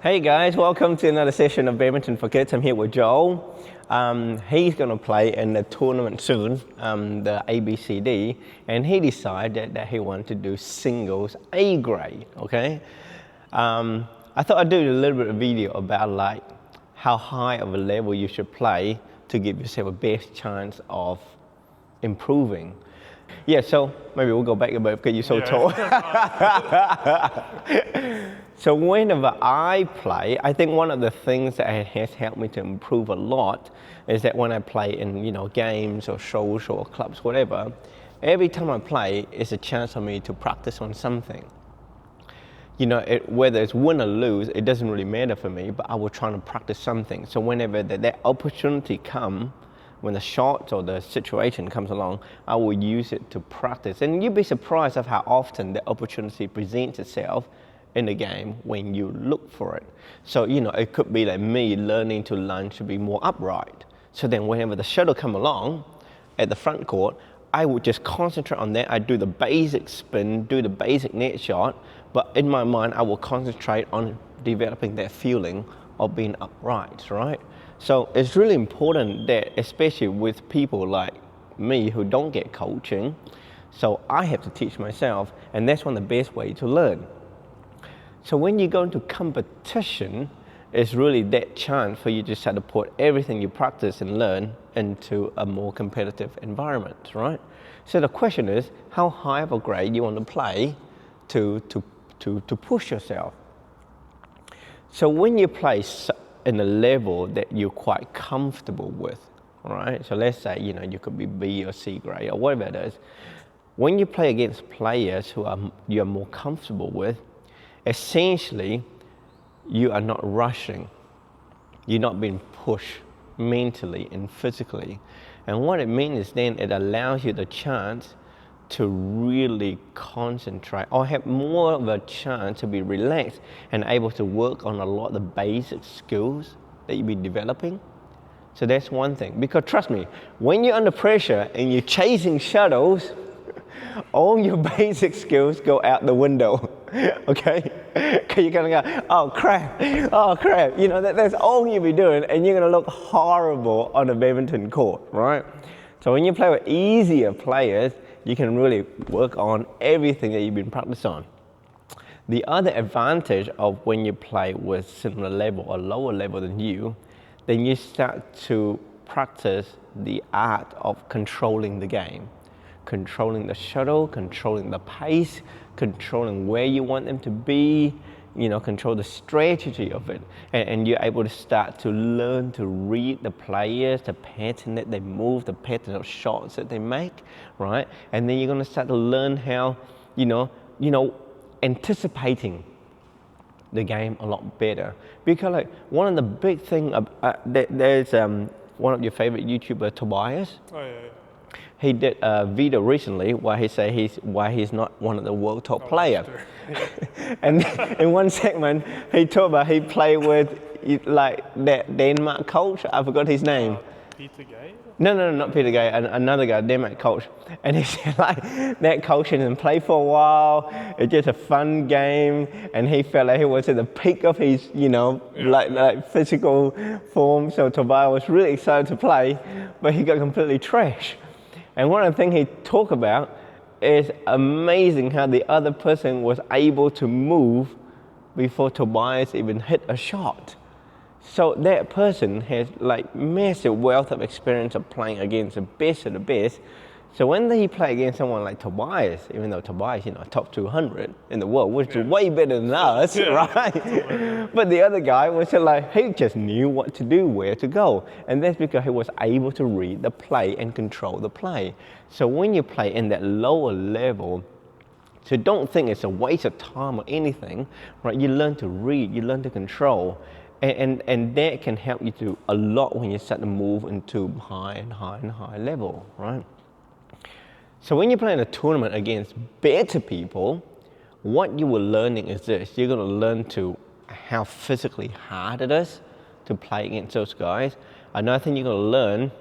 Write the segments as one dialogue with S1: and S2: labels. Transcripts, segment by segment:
S1: Hey guys, welcome to another session of Badminton for Kids. I'm here with Joel. He's going to play in the tournament soon, the ABCD, and he decided that he wanted to do singles A grade, okay? I thought I'd do a little bit of video about like how high of a level you should play to give yourself a best chance of improving. Yeah, so maybe we'll go back a bit because you're so tall. So whenever I play, I think one of the things that has helped me to improve a lot is that when I play in, games or shows or clubs, whatever, every time I play, it's a chance for me to practice on something. Whether it's win or lose, it doesn't really matter for me, but I will try to practice something. So whenever that opportunity comes, when the shot or the situation comes along, I will use it to practice. And you'd be surprised of how often the opportunity presents itself in the game when you look for it. So, it could be like me learning to lunge to be more upright. So then whenever the shuttle come along at the front court, I would just concentrate on that. I do the basic spin, do the basic net shot, but in my mind, I will concentrate on developing that feeling of being upright, right? So it's really important that, especially with people like me who don't get coaching, so I have to teach myself, and that's one of the best ways to learn. So when you go into competition, it's really that chance for you to start to put everything you practice and learn into a more competitive environment, right? So the question is, how high of a grade you want to play to push yourself? So when you play in a level that you're quite comfortable with, right? So let's say, you could be B or C grade or whatever it is. When you play against players who you're more comfortable with, essentially, you are not rushing. You're not being pushed mentally and physically. And what it means is then it allows you the chance to really concentrate or have more of a chance to be relaxed and able to work on a lot of the basic skills that you've been developing. So that's one thing. Because trust me, when you're under pressure and you're chasing shuttles, all your basic skills go out the window, okay? Because you're gonna go, oh crap. That's all you'll be doing, and you're gonna look horrible on a badminton court, right? So when you play with easier players, you can really work on everything that you've been practicing on. The other advantage of when you play with similar level or lower level than you, then you start to practice the art of controlling the game. Controlling the shuttle, controlling the pace, controlling where you want them to be, control the strategy of it. And you're able to start to learn to read the players, the pattern that they move, the pattern of shots that they make, right? And then you're gonna start to learn how, anticipating the game a lot better. Because like one of the big things, there's one of your favorite YouTuber, Tobias.
S2: Oh yeah.
S1: He did a video recently where he said he's not one of the world top players. And in one segment, he talked about he played with like that Denmark coach. I forgot his name.
S2: Peter Gay?
S1: No, not Peter Gay. Another guy, Denmark coach. And he said like that coach didn't play for a while. It's just a fun game, and he felt like he was at the peak of his, like physical form. So Tobias was really excited to play, but he got completely trashed. And one of the things he talked about is amazing how the other person was able to move before Tobias even hit a shot. So that person has like massive wealth of experience of playing against the best of the best. So when he play against someone like Tobias, even though Tobias, top 200 in the world, which is way better than us, right? But the other guy was like, he just knew what to do, where to go. And that's because he was able to read the play and control the play. So when you play in that lower level, so don't think it's a waste of time or anything, right? You learn to read, you learn to control. And that can help you to a lot when you start to move into high and high and high level, right? So when you play in a tournament against better people, what you were learning is this. You're going to learn how physically hard it is to play against those guys. Another thing you're going to learn,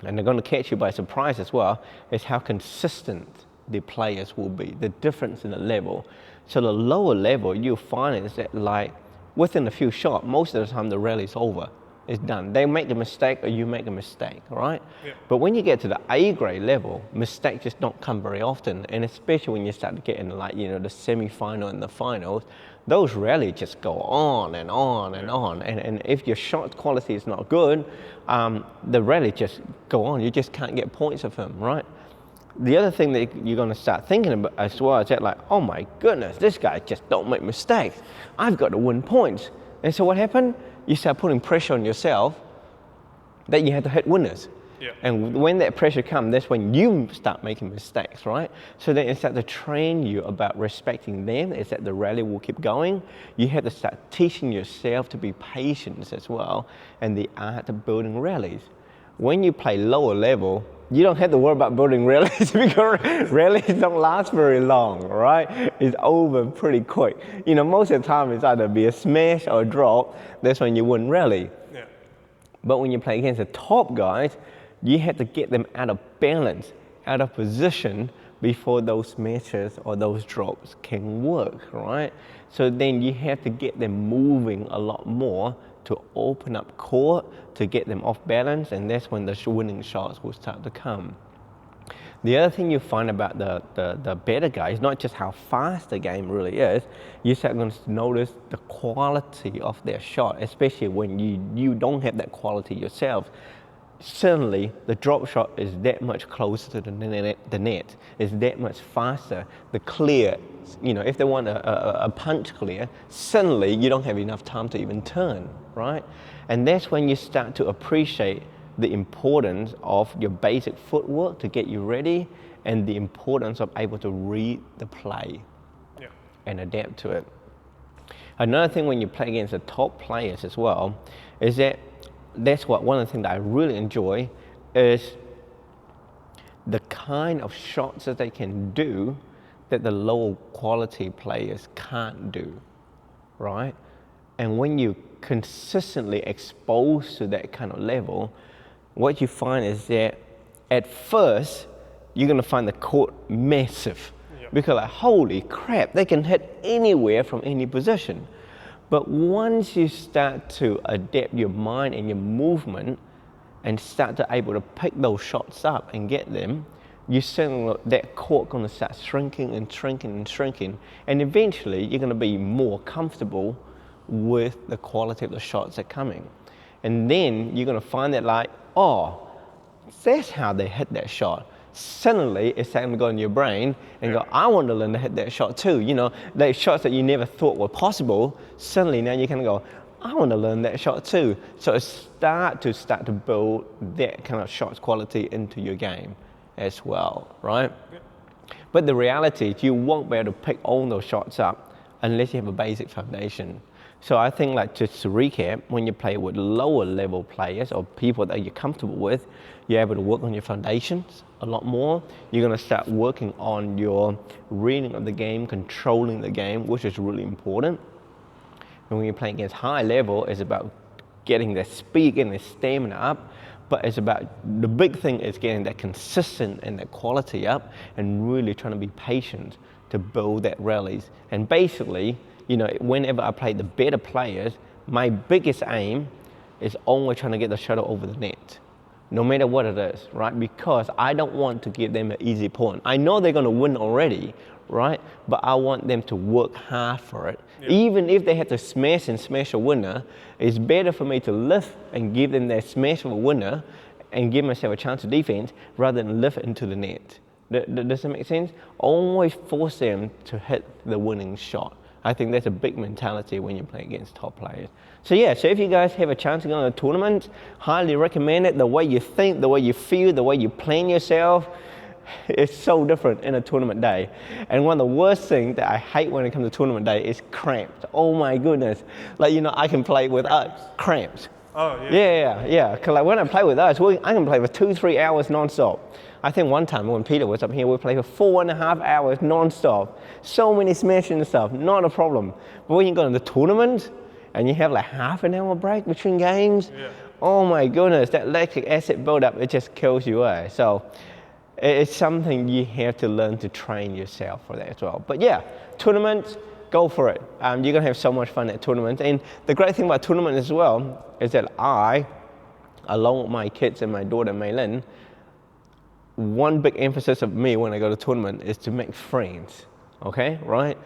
S1: and they're going to catch you by surprise as well, is how consistent the players will be, the difference in the level. So the lower level, you'll find is that like within a few shots, most of the time the rally's over. It's done. They make a mistake or you make a mistake, right?
S2: Yeah.
S1: But when you get to the A grade level, mistakes just don't come very often. And especially when you start to get into like, the semi-final and the finals, those rallies just go on and on and on. And if your shot quality is not good, the rally just go on. You just can't get points of them, right? The other thing that you're going to start thinking about as well is that like, oh my goodness, this guy just don't make mistakes. I've got to win points. And so what happened? You start putting pressure on yourself that you have to hit winners.
S2: Yeah.
S1: And when that pressure comes, that's when you start making mistakes, right? So then it starts to train you about respecting them. It's that the rally will keep going. You have to start teaching yourself to be patient as well and the art of building rallies. When you play lower level, you don't have to worry about building rallies because rallies don't last very long, right? It's over pretty quick. Most of the time it's either be a smash or a drop. That's when you win rally.
S2: Yeah.
S1: But when you play against the top guys, you have to get them out of balance, out of position before those smashes or those drops can work, right? So then you have to get them moving a lot more to open up court, to get them off balance, and that's when the winning shots will start to come. The other thing you find about the better guys, not just how fast the game really is, you start going to notice the quality of their shot, especially when you don't have that quality yourself. Suddenly, the drop shot is that much closer to the net. It's that much faster. The clear, if they want a punch clear, suddenly you don't have enough time to even turn, right? And that's when you start to appreciate the importance of your basic footwork to get you ready and the importance of able to read the play and adapt to it. Another thing when you play against the top players as well is that one of the things that I really enjoy is the kind of shots that they can do that the lower quality players can't do, right? And when you consistently exposed to that kind of level, what you find is that at first you're going to find the court massive because like, holy crap, they can hit anywhere from any position. But once you start to adapt your mind and your movement and start to able to pick those shots up and get them, you see that court going to start shrinking and shrinking and shrinking. And eventually you're going to be more comfortable with the quality of the shots that are coming. And then you're going to find that like, oh, that's how they hit that shot. Suddenly it's starting to go in your brain and go, I want to learn to hit that shot too. Those shots that you never thought were possible, suddenly now you can go, I want to learn that shot too. So start to build that kind of shots quality into your game as well, right? But the reality is you won't be able to pick all those shots up unless you have a basic foundation. So I think like just to recap, when you play with lower level players or people that you're comfortable with, you're able to work on your foundations a lot more. You're going to start working on your reading of the game, controlling the game, which is really important. And when you're playing against high level, it's about getting the speed, getting the stamina up, but it's about, the big thing is getting that consistent and that quality up and really trying to be patient to build that rallies. And basically, whenever I play the better players, my biggest aim is always trying to get the shuttle over the net, no matter what it is, right? Because I don't want to give them an easy point. I know they're going to win already, right? But I want them to work hard for it. Yeah. Even if they have to smash a winner, it's better for me to lift and give them that smash of a winner and give myself a chance to defense rather than lift into the net. Does that make sense? Always force them to hit the winning shot. I think that's a big mentality when you play against top players. So if you guys have a chance to go to a tournament, highly recommend it. The way you think, the way you feel, the way you plan yourself, it's so different in a tournament day. And one of the worst things that I hate when it comes to tournament day is cramps. Oh my goodness. I can play with cramps.
S2: Oh, yeah.
S1: Yeah. Because when I play with us, I can play for 2-3 hours nonstop. I think one time when Peter was up here, we played for 4.5 hours nonstop. So many smashing and stuff, not a problem. But when you go to the tournament and you have like half an hour break between games, oh my goodness, that lactic acid buildup, it just kills you away. So it's something you have to learn to train yourself for that as well. But tournaments, go for it. You're gonna have so much fun at tournaments. And the great thing about tournament as well is that I, along with my kids and my daughter Maylin, one big emphasis of me when I go to tournament is to make friends, okay, right?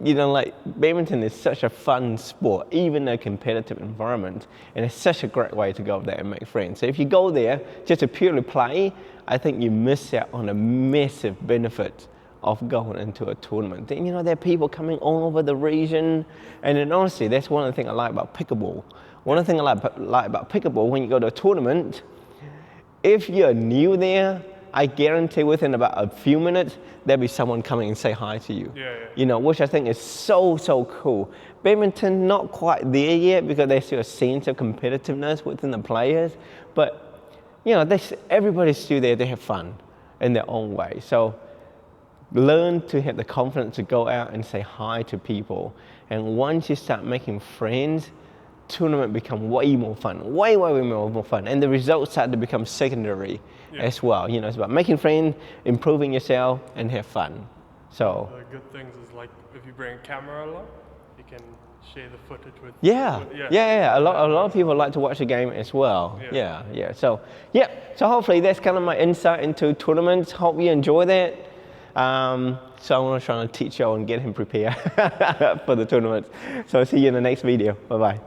S1: You know, like badminton is such a fun sport, even a competitive environment, and it's such a great way to go there and make friends. So if you go there just to purely play, I think you miss out on a massive benefit of going into a tournament. And you know, there are people coming all over the region, and then honestly, that's one of the things I like about pickleball. One of the things I like about pickleball, when you go to a tournament, if you're new there, I guarantee within about a few minutes, there'll be someone coming and say hi to you. You know, which I think is so cool. Badminton, not quite there yet because there's still a sense of competitiveness within the players, but you know, everybody's still there to have fun in their own way. So learn to have the confidence to go out and say hi to people. And once you start making friends, tournament become way more fun, way more fun, and the results start to become secondary as well. You know, it's about making friends, improving yourself, and have fun. So
S2: the good things is like if you bring a camera along, you can share the footage with.
S1: A lot of people like to watch the game as well. So hopefully that's kind of my insight into tournaments. Hope you enjoy that. So I'm going to try to teach y'all and get him prepared for the tournament. So I'll see you in the next video. Bye bye.